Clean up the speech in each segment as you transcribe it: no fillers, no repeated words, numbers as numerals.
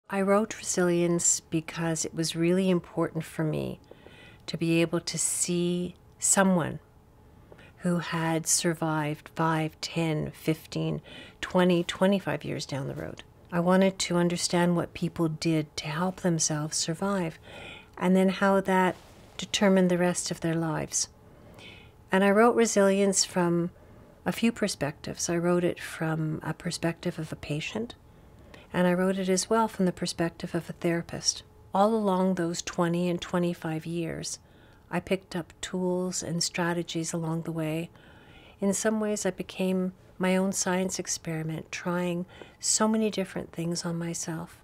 I wrote Resilience because it was really important for me to be able to see someone who had survived 5, 10, 15, 20, 25 years down the road. I wanted to understand what people did to help themselves survive, and then how that determined the rest of their lives. And I wrote Resilience from a few perspectives. I wrote it from a perspective of a patient, and I wrote it as well from the perspective of a therapist. All along those 20 and 25 years, I picked up tools and strategies along the way. In some ways, I became my own science experiment, trying so many different things on myself.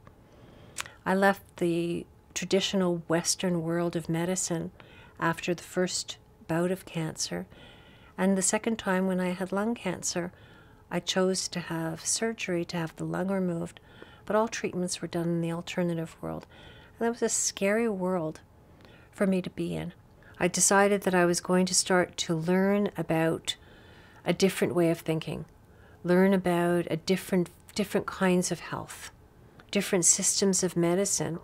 I left the traditional Western world of medicine after the first bout of cancer, and the second time when I had lung cancer, I chose to have surgery to have the lung removed, but all treatments were done in the alternative world. And that was a scary world for me to be in. I decided that I was going to start to learn about a different way of thinking, learn about different kinds of health, different systems of medicine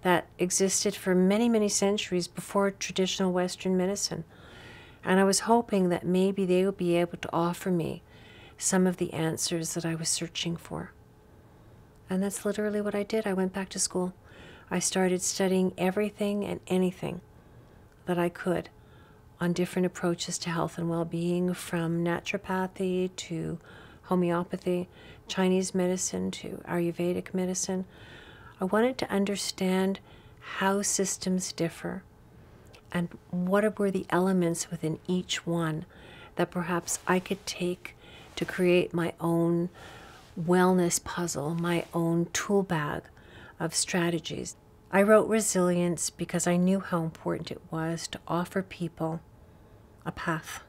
that existed for many, many centuries before traditional Western medicine. And I was hoping that maybe they would be able to offer me some of the answers that I was searching for. And that's literally what I did. I went back to school. I started studying everything and anything that I could on different approaches to health and well-being, from naturopathy to homeopathy, Chinese medicine to Ayurvedic medicine. I wanted to understand how systems differ and what were the elements within each one that perhaps I could take to create my own wellness puzzle, my own tool bag of strategies. I wrote Resilience because I knew how important it was to offer people a path,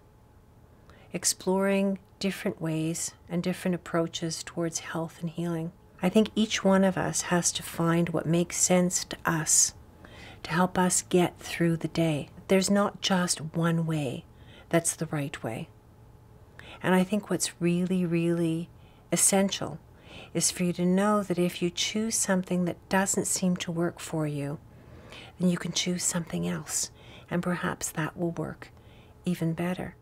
exploring different ways and different approaches towards health and healing. I think each one of us has to find what makes sense to us to help us get through the day. There's not just one way that's the right way. And I think what's really, really essential is for you to know that if you choose something that doesn't seem to work for you, then you can choose something else, and perhaps that will work even better.